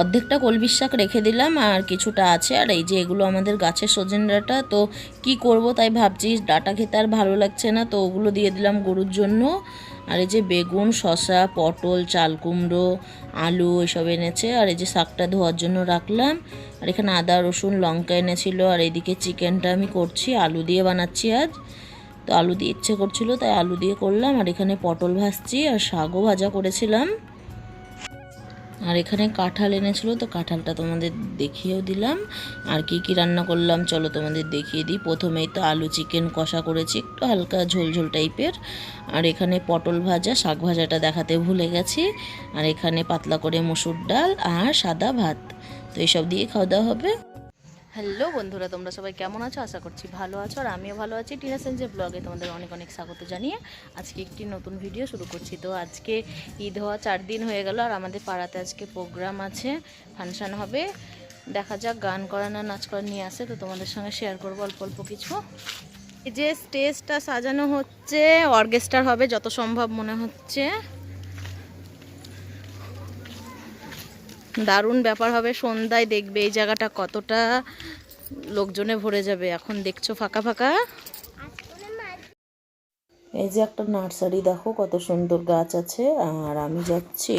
অর্ধেকটা কলমির শাক রেখে দিলাম আর কিছুটা আছে। আর এই যে এগুলো আমাদের গাছের সজনে ডাঁটা, তো কি করব তাই ভাবছি, ডাঁটা খেতে আর ভালো লাগছে না, তো ওগুলো দিয়ে দিলাম গরুর জন্য। আর এই যে বেগুন, শসা, পটল, চাল কুমড়ো, আলু এসব এনেছে। আর এই যে শাকটা ধোয়ার জন্য রাখলাম। আর এখানে আদা রসুন লঙ্কা এনেছিল। আর এইদিকে চিকেনটা আমি করছি, আলু দিয়ে বানাচ্ছি আজ। তো আলু দিয়ে ইচ্ছে করছিল তাই আলু দিয়ে করলাম। আর এখানে পটল ভাজছি আর শাকও ভাজা করেছিলাম। আর এখানে কাঁঠাল এনেছিল, তো কাঁঠালটা তোমাদের দেখিয়েও দিলাম। আর কি কি রান্না করলাম চলো তোমাদের দেখিয়ে দিই। প্রথমেই তো আলু চিকেন কষা করেছি, একটু হালকা ঝোল ঝোল টাইপের। আর এখানে পটল ভাজা, শাক ভাজাটা দেখাতে ভুলে গেছি। আর এখানে পাতলা করে মসুর ডাল আর সাদা ভাত। তো এসব দিয়ে খাওয়া দাওয়া হবে। হ্যালো বন্ধুরা, তোমরা সবাই কেমন আছো? আশা করছি ভালো আছো। আর আমিও ভালো আছি। টিনা সেনজের ব্লগে তোমাদের অনেক অনেক স্বাগত জানিয়ে আজকে একটি নতুন ভিডিও শুরু করছি। তো আজকে ঈদ হওয়া 4 দিন হয়ে গেল। আর আমাদের পাড়াতে আজকে প্রোগ্রাম আছে, ফাংশান হবে। দেখা যাক গান করা না নাচ করা নিয়ে আসে, তো তোমাদের সঙ্গে শেয়ার করবো অল্প অল্প কিছু। এই যে স্টেজটা সাজানো হচ্ছে, অর্কেস্ট্রার হবে যত সম্ভব মনে হচ্ছে। দারুণ ব্যাপার হবে, সন্ধ্যায় দেখবে এই জায়গাটা কতটা লোকজনে ভরে যাবে। এখন দেখছো ফাঁকা ফাঁকা। এই যে একটা নার্সারি, দেখো কত সুন্দর গাছ আছে। আর আমি যাচ্ছি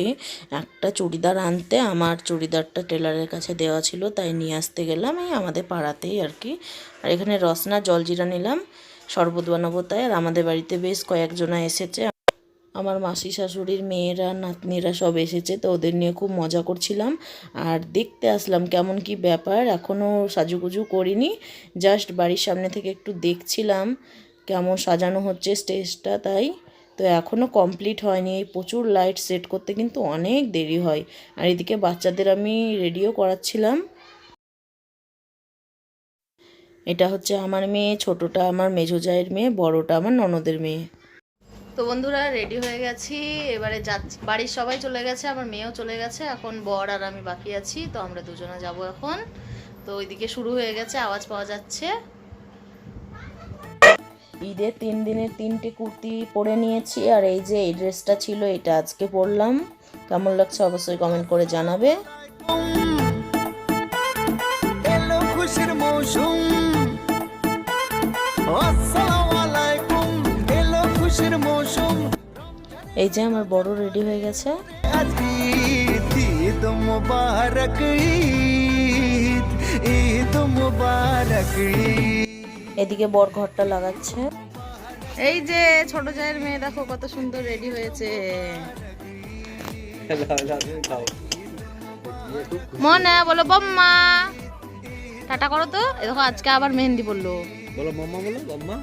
একটা চুড়িদার আনতে, আমার চুড়িদারটা টেলারের কাছে দেওয়া ছিল তাই নিয়ে আসতে গেলাম, এই আমাদের পাড়াতেই আর কি। আর এখানে রসনা জলজিরা নিলাম, শরবত বানাবো তাই। আর আমাদের বাড়িতে বেশ কয়েকজনা এসেছে, আমার মাসি শাশুড়ির মেয়েরা নাতনিরা সব এসেছে, তো ওদের নিয়ে খুব মজা করছিলাম। আর দেখতে আসলাম কেমন কি ব্যাপার, এখনও সাজুগুজু করিনি, জাস্ট বাড়ির সামনে থেকে একটু দেখছিলাম কেমন সাজানো হচ্ছে স্টেজটা, তাই। তো এখনও কমপ্লিট হয়নি, এই প্রচুর লাইট সেট করতে কিন্তু অনেক দেরি হয়। আর এদিকে বাচ্চাদের আমি রেডিও করাচ্ছিলাম। এটা হচ্ছে আমার মেয়ে, ছোটটা আমার মেজো জায়ের মেয়ে, বড়টা আমার ননদের মেয়ে। তো বন্ধুরা রেডি হয়ে গেছি, এবারে যাচ্ছি। বাড়ির সবাই চলে গেছে, আমার মেয়েও চলে গেছে, এখন বর আর আমি বাকি আছি। তো আমরা দুজনে যাব এখন। তো ওইদিকে শুরু হয়ে গেছে, আওয়াজ পাওয়া যাচ্ছে। ঈদের 3 দিনের 3টে কুর্তি পরে নিয়েছি। আর এই যে এই ড্রেসটা ছিল, এটা আজকে পরলাম। কেমন লাগছে অবশ্যই কমেন্ট করে জানাবে। এলো খুশির মৌসুম, আসসালামু আলাইকুম, এলো খুশির মৌসুম। এই যে আমার বড় রেডি হয়ে গেছে। ঈদ মুবারক, ঈদ মুবারক। এদিকে বর ঘরটা লাগাচ্ছে। এই যে ছোট জায়ের মেয়ে, দেখো কত সুন্দর রেডি হয়েছে। মনে বলো বম্মা, টাটা করো তো। দেখো আজকে আবার মেহেন্দি বললো, বলো মাম্মা, বলো মাম্মা,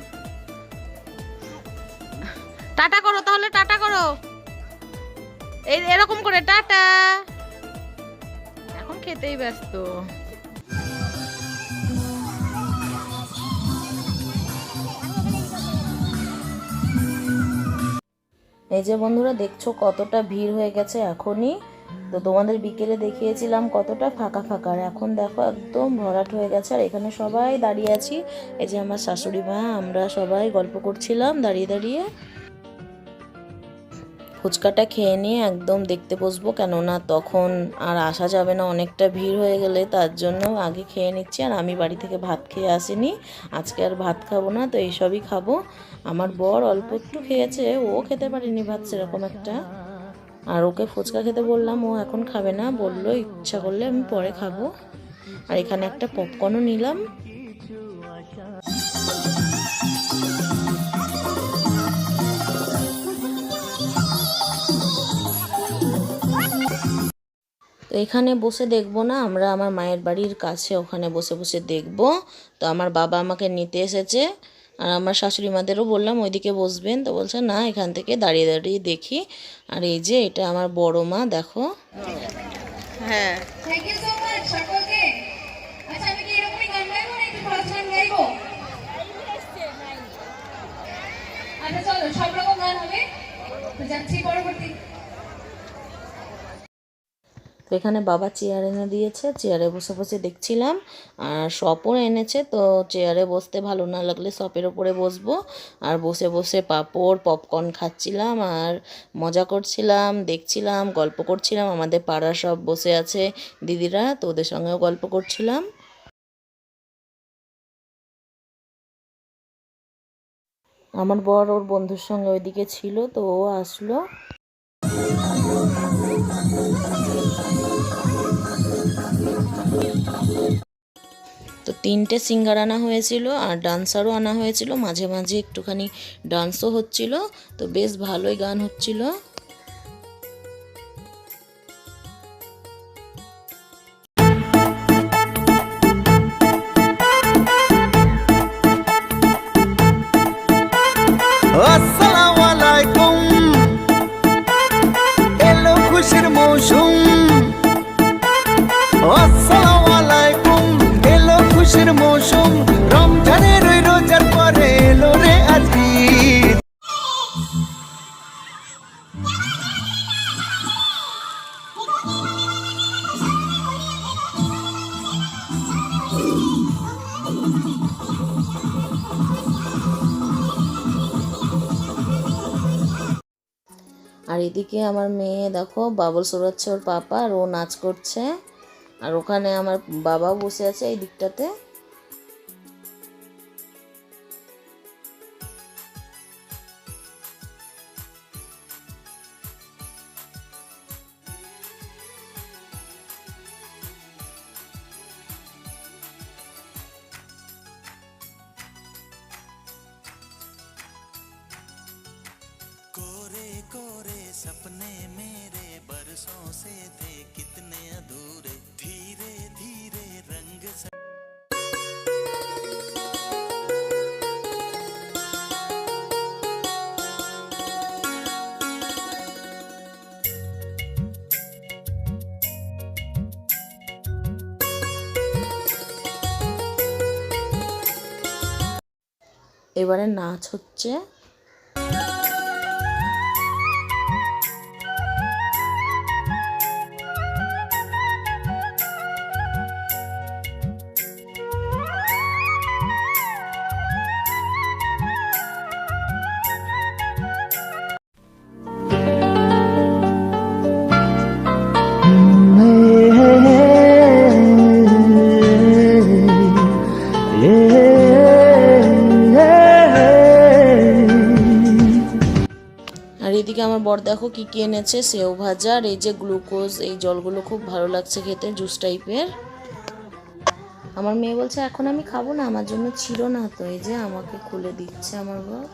টাটা করো তাহলে, টাটা করো এই এরকম করে টাটা। এখন খেতেই ব্যস্ত। এই যে বন্ধুরা দেখছো কতটা ভিড় হয়ে গেছে এখনই। তো তোমাদের বিকেলে দেখিয়েছিলাম কতটা ফাঁকা ফাঁকা, আর এখন দেখো একদম ভরাট হয়ে গেছে। আর এখানে সবাই দাঁড়িয়ে আছি, এই যে আমার শাশুড়ি মা, আমরা সবাই গল্প করছিলাম দাঁড়িয়ে দাঁড়িয়ে। ফুচকাটা খেয়ে নিয়ে একদম দেখতে বসবো, কেননা তখন আর আসা যাবে না, অনেকটা ভিড় হয়ে গেলে, তার জন্য আগে খেয়ে নিচ্ছি। আর আমি বাড়ি থেকে ভাত খেয়ে আসিনি, আজকে আর ভাত খাবো না, তো এইসবই খাবো। আমার বর অল্প একটু খেয়েছে, ও খেতে পারেনি ভাত সেরকম একটা। আর ওকে ফুচকা খেতে বললাম, ও এখন খাবে না, বললো ইচ্ছা করলে আমি পরে খাবো। আর এখানে একটা পপকর্নও নিলাম। তো এখানে বসে দেখবো না, আমরা আমার মায়ের বাড়ির কাছে ওখানে বসে বসে দেখবো। তো আমার বাবা আমাকে নিতে এসেছে, আর আমার শাশুড়ি মাদেরও বললাম ওইদিকে বসবেন, তো বলছে না এখান থেকে দাঁড়িয়ে দাঁড়িয়ে দেখি। আর এই যে এটা আমার বড় মা, দেখো। হ্যাঁ, থ্যাংক ইউ সো মাচ সকলকে। আচ্ছা আমি কি এরকমই গান গাইবো না একটু ফাস্ট গান গাইবো? আচ্ছা চলো সব রকম গান হবে, তো যাচ্ছি পরবর্তী। তো এখানে বাবা চেয়ার এনে দিয়েছে, চেয়ারে বসে বসে দেখছিলাম। আর শপও এনেছে, তো চেয়ারে বসতে ভালো না লাগলে শপের ওপরে বসবো। আর বসে বসে পাঁপড় পপকর্ন খাচ্ছিলাম আর মজা করছিলাম, দেখছিলাম, গল্প করছিলাম। আমাদের পাড়ার সব বসে আছে দিদিরা, তো ওদের সঙ্গেও গল্প করছিলাম। আমার বর ওর বন্ধুর সঙ্গে ওইদিকে ছিল, তো ও আসলো। তো 3টে সিঙ্গার আনা হয়েছিল আর ডান্সারও আনা হয়েছিল, মাঝে মাঝে একটুখানি ডান্সও হচ্ছিল, তো বেশ ভালোই গান হচ্ছিল। আসসালামু আলাইকুম, এলো খুশির মৌসুম। আসসালামু আলাইকুম, এলো খুশির মৌসুম। রমজানের ওই রোজার পরে এলো রে আজ ঈদ। আর এদিকে আমার মেয়ে দেখো বাবলস ওড়াচ্ছে ওর পাপা, আর ও নাচ করছে। আর ওখানে আমার বাবাও বসে আছে এই দিকটাতে। कोरे कोरे सपने मेरे बरसों से थे कितने अधूरे, धीरे धीरे रंग এবারে নাচ হচ্ছে। আর এদিকে আমার বর দেখো কি কি এনেছে, সেও ভাজা আর এই যে গ্লুকোজ, এই জলগুলো খুব ভালো লাগছে খেতে, জুস টাইপের। আমার মেয়ে বলছে এখন আমি খাবো না, আমার জন্য ছিল না, তো এই যে আমাকে খুলে দিচ্ছে আমার বর।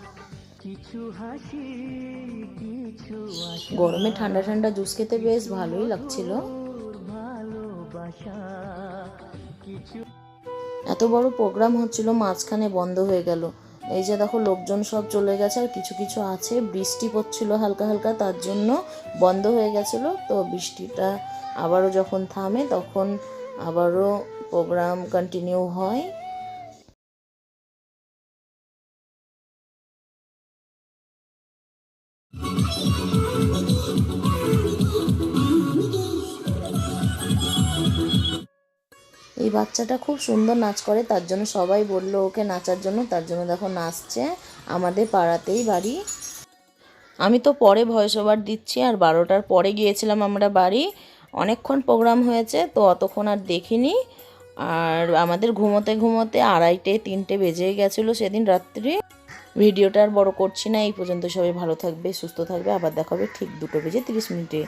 গরমে ঠান্ডা ঠান্ডা জুস খেতে বেশ ভালোই লাগছিল। এত বড় প্রোগ্রাম হচ্ছিল, মাঝখানে বন্ধ হয়ে গেল। এই যে দেখো লোকজন সব চলে গেছে, আর কিছু কিছু আছে, বৃষ্টি পড়ছিল হালকা হালকা, তার জন্য বন্ধ হয়ে গেছিল। তো বৃষ্টিটা আবারও যখন থামে তখন আবারও প্রোগ্রাম কন্টিনিউ হয়। এই বাচ্চাটা খুব সুন্দর নাচ করে, তার জন্য সবাই বললো ওকে নাচার জন্য, তার জন্য দেখো নাচছে। আমাদের পাড়াতেই বাড়ি। আমি তো পরে ভয়েস ওভার দিচ্ছি, আর 12টার পরে গিয়েছিলাম আমরা বাড়ি। অনেকক্ষণ প্রোগ্রাম হয়েছে, তো অতক্ষণ আর দেখিনি। আর আমাদের ঘুমোতে ঘুমোতে 2:30-3টে বেজে গেছিলো সেদিন রাত্রি। ভিডিওটা আর বড় করছি না, এই পর্যন্ত। সবাই ভালো থাকবে, সুস্থ থাকবে, আবার দেখা হবে ঠিক 2:30 মিনিটে।